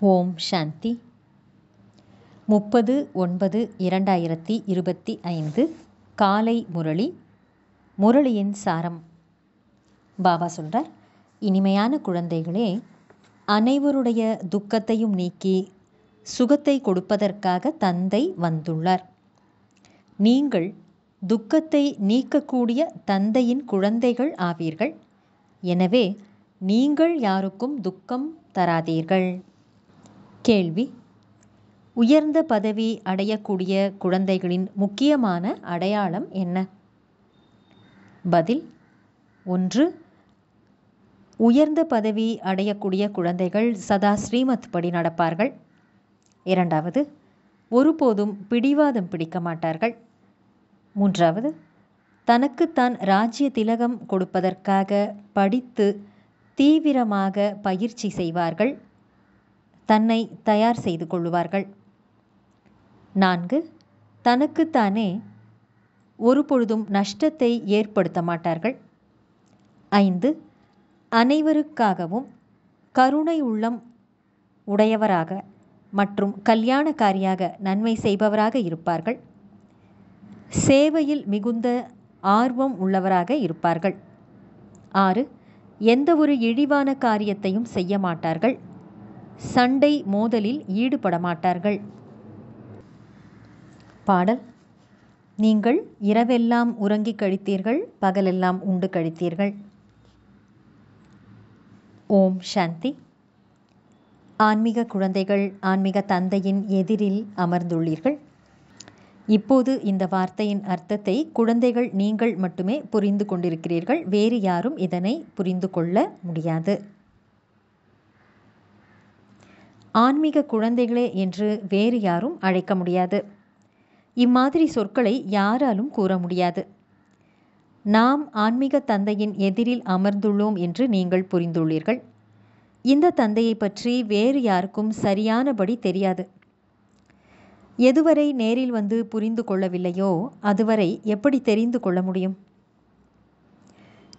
ஓம் சாந்தி. 30/9/2025 காலை முரளி. முரளியின் சாரம். பாபா சொல்றார், இனிமையான குழந்தைகளே, அனைவருடைய துக்கத்தையும் நீக்கி சுகத்தை கொடுப்பதற்காக தந்தை வந்துள்ளார். நீங்கள் துக்கத்தை நீக்கக்கூடிய தந்தையின் குழந்தைகள் ஆவீர்கள். எனவே நீங்கள் யாருக்கும் துக்கம் தராதீர்கள். கேள்வி: உயர்ந்த பதவி அடையக்கூடிய குழந்தைகளின் முக்கியமான அடையாளம் என்ன? பதில்: 1. உயர்ந்த பதவி அடையக்கூடிய குழந்தைகள் சதா ஸ்ரீமத் படி நடப்பார்கள். 2. ஒருபோதும் பிடிவாதம் பிடிக்க மாட்டார்கள். 3. தனக்குத்தான் ராஜ்ய திலகம் கொடுப்பதற்காக படித்து தீவிரமாக பயிற்சி செய்வார்கள், தன்னை தயார் செய்து கொள்வார்கள். 4. தனக்குத்தானே ஒருபொழுதும் நஷ்டத்தை ஏற்படுத்த மாட்டார்கள். 5. அனைவருக்காகவும் கருணை உள்ளம் உடையவராக மற்றும் கல்யாணக்காரியாக நன்மை செய்பவராக இருப்பார்கள். சேவையில் மிகுந்த ஆர்வம் உள்ளவராக இருப்பார்கள். 6. எந்த ஒரு இழிவான காரியத்தையும் செய்ய மாட்டார்கள். சண்டை மோதலில் ஈடுபட மாட்டார்கள். பாடல்: நீங்கள் இரவெல்லாம் உறங்கி கழித்தீர்கள், பகலெல்லாம் உண்டு கழித்தீர்கள். ஓம் சாந்தி. ஆன்மீக குழந்தைகள் ஆன்மீக தந்தையின் எதிரில் அமர்ந்துள்ளீர்கள். இப்போது இந்த வார்த்தையின் அர்த்தத்தை குழந்தைகள் நீங்கள் மட்டுமே புரிந்து கொண்டிருக்கிறீர்கள். வேறு யாரும் இதனை புரிந்து கொள்ள முடியாது. ஆன்மீக குழந்தைகளே என்று வேறு யாரும் அழைக்க முடியாது. இம்மாதிரி சொற்களை யாராலும் கூற முடியாது. நாம் ஆன்மீக தந்தையின் எதிரில் அமர்ந்துள்ளோம் என்று நீங்கள் புரிந்துள்ளீர்கள். இந்த தந்தையை பற்றி வேறு யாருக்கும் சரியானபடி தெரியாது. எதுவரை நேரில் வந்து புரிந்து கொள்ளவில்லையோ அதுவரை எப்படி தெரிந்து கொள்ள முடியும்?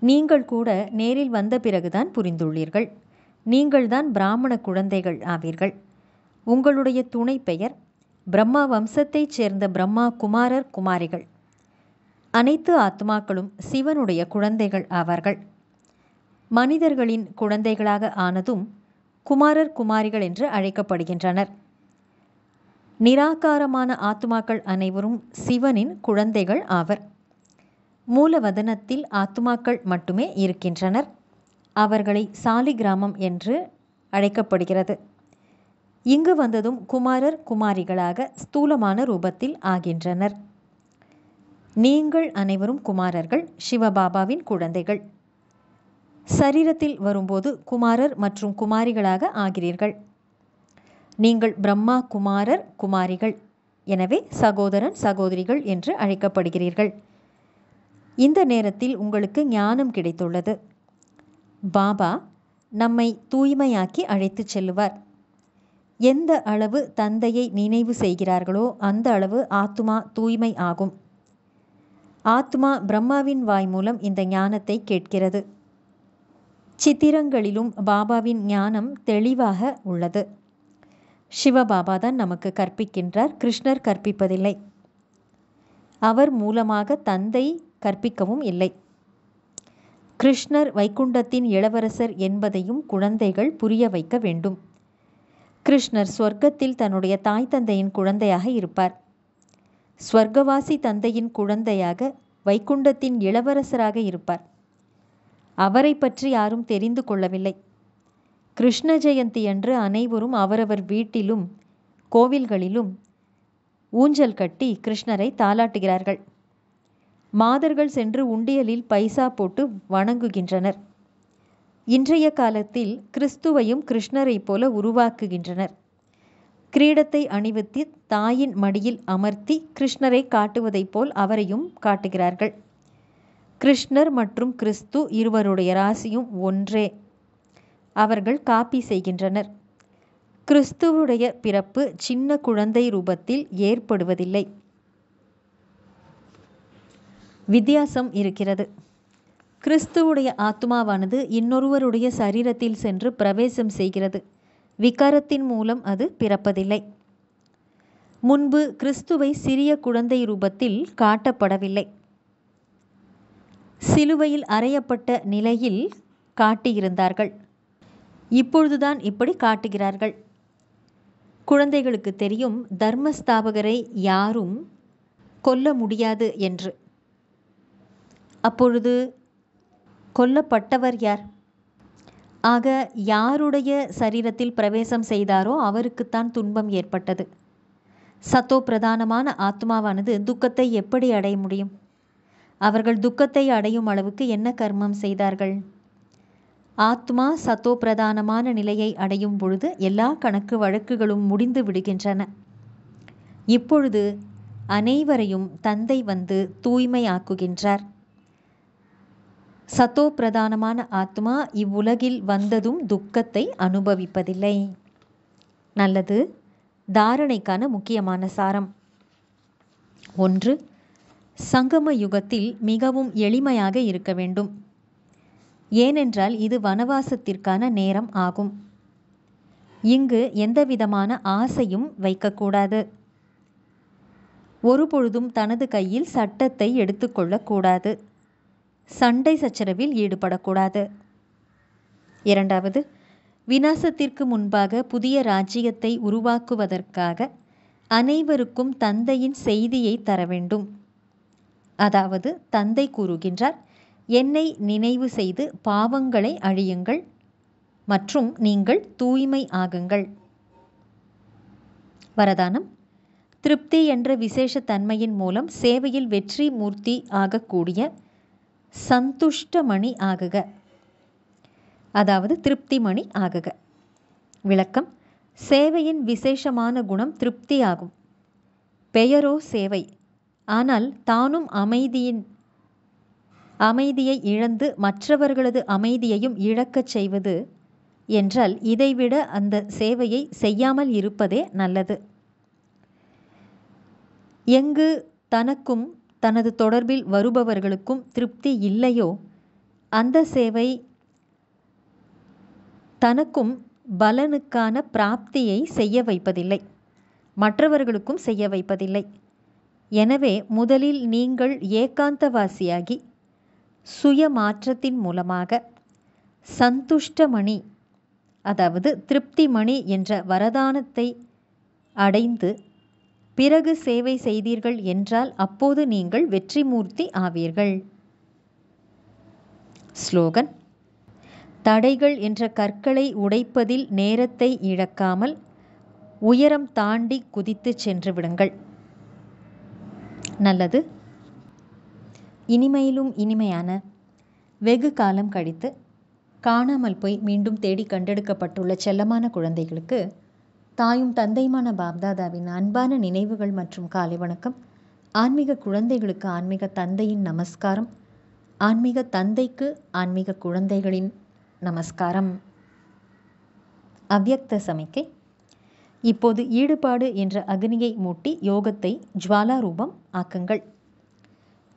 நீங்கள் கூட நேரில் வந்த பிறகுதான் புரிந்துள்ளீர்கள். நீங்கள்தான் பிராமண குழந்தைகள் ஆவீர்கள். உங்களுடைய துணை பெயர் பிரம்மா வம்சத்தைச் சேர்ந்த பிரம்மா குமாரர் குமாரிகள். அனைத்து ஆத்மாக்களும் சிவனுடைய குழந்தைகள் ஆவார்கள். மனிதர்களின் குழந்தைகளாக ஆனதும் குமாரர் குமாரிகள் என்று அழைக்கப்படுகின்றனர். நிராகாரமான ஆத்மாக்கள் அனைவரும் சிவனின் குழந்தைகள் ஆவர். மூலவதனத்தில் ஆத்மாக்கள் மட்டுமே இருக்கின்றனர். அவர்களை சாலிகிராமம் என்று அழைக்கப்படுகிறது. இங்கு வந்ததும் குமாரர் குமாரிகளாக ஸ்தூலமான ரூபத்தில் ஆகின்றனர். நீங்கள் அனைவரும் குமாரர்கள், சிவபாபாவின் குழந்தைகள். சரீரத்தில் வரும்போது குமாரர் மற்றும் குமாரிகளாக ஆகிறீர்கள். நீங்கள் பிரம்மா குமாரர் குமாரிகள். எனவே சகோதரன் சகோதரிகள் என்று அழைக்கப்படுகிறீர்கள். இந்த நேரத்தில் உங்களுக்கு ஞானம் கிடைத்துள்ளது. பாபா நம்மை தூய்மையாக்கி அழைத்துச் செல்லுவார். எந்த அளவு தந்தையை நினைவு செய்கிறார்களோ அந்த அளவு ஆத்மா தூய்மை ஆகும். ஆத்மா பிரம்மாவின் வாய் மூலம் இந்த ஞானத்தை கேட்கிறது. சித்திரங்களிலும் பாபாவின் ஞானம் தெளிவாக உள்ளது. சிவபாபா தான் நமக்கு கற்பிக்கின்றார், கிருஷ்ணர் கற்பிப்பதில்லை. அவர் மூலமாக தந்தை கற்பிக்கவும் இல்லை. கிருஷ்ணர் வைகுண்டத்தின் இளவரசர் என்பதையும் குழந்தைகள் புரிய வைக்க வேண்டும். கிருஷ்ணர் சொர்க்கத்தில் தன்னுடைய தாய் தந்தையின் குழந்தையாக இருப்பார். ஸ்வர்க்கவாசி தந்தையின் குழந்தையாக வைகுண்டத்தின் இளவரசராக இருப்பார். அவரை பற்றி யாரும் தெரிந்து கொள்ளவில்லை. கிருஷ்ண ஜெயந்தி அன்று அனைவரும் அவரவர் வீட்டிலும் கோவில்களிலும் ஊஞ்சல் கட்டி கிருஷ்ணரை தாலாட்டுகிறார்கள். மாதர்கள் சென்று உண்டியலில் பைசா போட்டு வணங்குகின்றனர். இன்றைய காலத்தில் கிறிஸ்துவையும் கிருஷ்ணரை போல உருவாக்குகின்றனர். கிரீடத்தை அணிவித்து தாயின் மடியில் அமர்த்தி கிருஷ்ணரை காட்டுவதைப் போல் அவரையும் காட்டுகிறார்கள். கிருஷ்ணர் மற்றும் கிறிஸ்து இருவருடைய ராசியும் ஒன்றே. அவர்கள் காப்பி செய்கின்றனர். கிறிஸ்துவுடைய பிறப்பு சின்ன குழந்தை ரூபத்தில் ஏற்படுவதில்லை. வித்தியாசம் இருக்கிறது. கிறிஸ்துவுடைய ஆத்மாவானது இன்னொருவருடைய சரீரத்தில் சென்று பிரவேசம் செய்கிறது. விகாரத்தின் மூலம் அது பிறப்பதில்லை. முன்பு கிறிஸ்துவை சிறிய குழந்தை ரூபத்தில் காட்டப்படவில்லை. சிலுவையில் அறையப்பட்ட நிலையில் காட்டியிருந்தார்கள். இப்பொழுதுதான் இப்படி காட்டுகிறார்கள். குழந்தைகளுக்கு தெரியும் தர்மஸ்தாபகரை யாரும் கொல்ல முடியாது என்று. அப்பொழுது கொல்லப்பட்டவர் யார்? ஆக யாருடைய சரீரத்தில் பிரவேசம் செய்தாரோ அவருக்குத்தான் துன்பம் ஏற்பட்டது. சத்தோ பிரதானமான ஆத்மாவானது துக்கத்தை எப்படி அடைய முடியும்? அவர்கள் துக்கத்தை அடையும் அளவுக்கு என்ன கர்மம் செய்தார்கள்? ஆத்மா சத்தோ பிரதானமான நிலையை அடையும் பொழுது எல்லா கணக்கு வழக்குகளும் முடிந்து விடுகின்றன. இப்பொழுது அனைவரையும் தந்தை வந்து தூய்மையாக்குகின்றார். சத்தோ பிரதானமான ஆத்மா இவ்வுலகில் வந்ததும் துக்கத்தை அனுபவிப்பதில்லை. நல்லது. தாரணைக்கான முக்கியமான சாரம். 1. சங்கம யுகத்தில் மிகவும் எளிமையாக இருக்க வேண்டும். ஏனென்றால் இது வனவாசத்திற்கான நேரம் ஆகும். இங்கு எந்தவிதமான ஆசையும் வைக்கக்கூடாது. ஒருபொழுதும் தனது கையில் சட்டத்தை எடுத்துக்கொள்ளக்கூடாது. சண்டை சச்சரவில் ஈடுபடக்கூடாது. 2. விநாசத்திற்கு முன்பாக புதிய ராஜ்யத்தை உருவாக்குவதற்காக அனைவருக்கும் தந்தையின் செய்தியை தர வேண்டும். அதாவது தந்தை கூறுகின்றார், என்னை நினைவு செய்து பாவங்களை அழியுங்கள் மற்றும் நீங்கள் தூய்மை ஆகுங்கள். வரதானம். திருப்தி என்ற விசேஷ தன்மையின் மூலம் சேவையில் வெற்றி மூர்த்தி ஆகக்கூடிய சந்துஷ்டமணி ஆகுக. அதாவது திருப்திமணி ஆகுக. விளக்கம். சேவையின் விசேஷமான குணம் திருப்தி ஆகும். பெயரோ சேவை. ஆனால் தானும் அமைதியை இழந்து மற்றவர்களது அமைதியையும் இழக்கச் செய்வது என்றால் இதைவிட அந்த சேவையை செய்யாமல் இருப்பதே நல்லது. எங்கு தனக்கும் தனது தொடர்பில் வருபவர்களுக்கும் திருப்தி இல்லையோ அந்த சேவை தனக்கும் பலனுக்கான பிராப்தியை செய்ய வைப்பதில்லை, மற்றவர்களுக்கும் செய்ய வைப்பதில்லை. எனவே முதலில் நீங்கள் ஏகாந்தவாசியாகி சுய மாற்றத்தின் மூலமாக சந்துஷ்டமணி அதாவது திருப்திமணி என்ற வரதானத்தை அடைந்து பிறகு சேவை செய்தீர்கள் என்றால் அப்போது நீங்கள் வெற்றி மூர்த்தி ஆவீர்கள். ஸ்லோகன். தடைகள் என்ற கற்களை உடைப்பதில் நேரத்தை இழக்காமல் உயரம் தாண்டி குதித்து சென்று விடுங்கள். நல்லது. இனிமையிலும் இனிமையான வெகு காலம் கழித்து காணாமல் போய் மீண்டும் தேடி கண்டெடுக்கப்பட்டுள்ள செல்லமான குழந்தைகளுக்கு தாயும் தந்தையுமான பாப்தாதாவின் அன்பான நினைவுகள் மற்றும் காலை வணக்கம். ஆன்மீக குழந்தைகளுக்கு ஆன்மீக தந்தையின் நமஸ்காரம். ஆன்மீக தந்தைக்கு ஆன்மீக குழந்தைகளின் நமஸ்காரம். அவ்யக்த சமிக்கை. இப்போது ஈடுபாடு என்ற அக்னியை மூட்டி யோகத்தை ஜுவாலா ரூபம் ஆக்குங்கள்.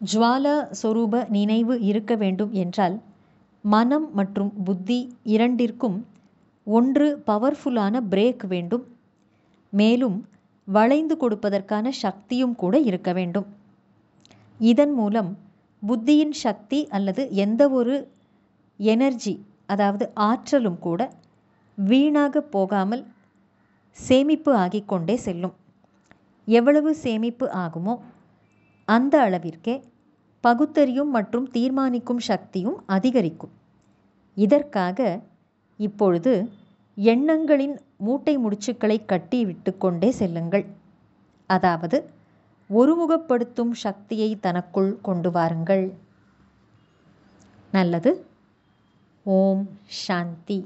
ஜுவாலா சொரூப நினைவு இருக்க வேண்டும் என்றால் மனம் மற்றும் புத்தி இரண்டிற்கும் ஒன்று பவர்ஃபுல்லான பிரேக் வேண்டும். மேலும் வளைந்து கொடுப்பதற்கான சக்தியும் கூட இருக்க வேண்டும். இதன் மூலம் புத்தியின் சக்தி அல்லது எந்த ஒரு எனர்ஜி அதாவது ஆற்றலும் கூட வீணாக போகாமல் சேமிப்பு ஆகிக்கொண்டே செல்லும். எவ்வளவு சேமிப்பு ஆகுமோ அந்த அளவிற்கே பகுத்தறியும் மற்றும் தீர்மானிக்கும் சக்தியும் அதிகரிக்கும். இதற்காக இப்பொழுது எண்ணங்களின் மூட்டை முடிச்சுக்களை கட்டி விட்டு கொண்டே செல்லுங்கள். அதாவது ஒருமுகப்படுத்தும் சக்தியை தனக்குள் கொண்டு வாருங்கள். நல்லது. ஓம் சாந்தி.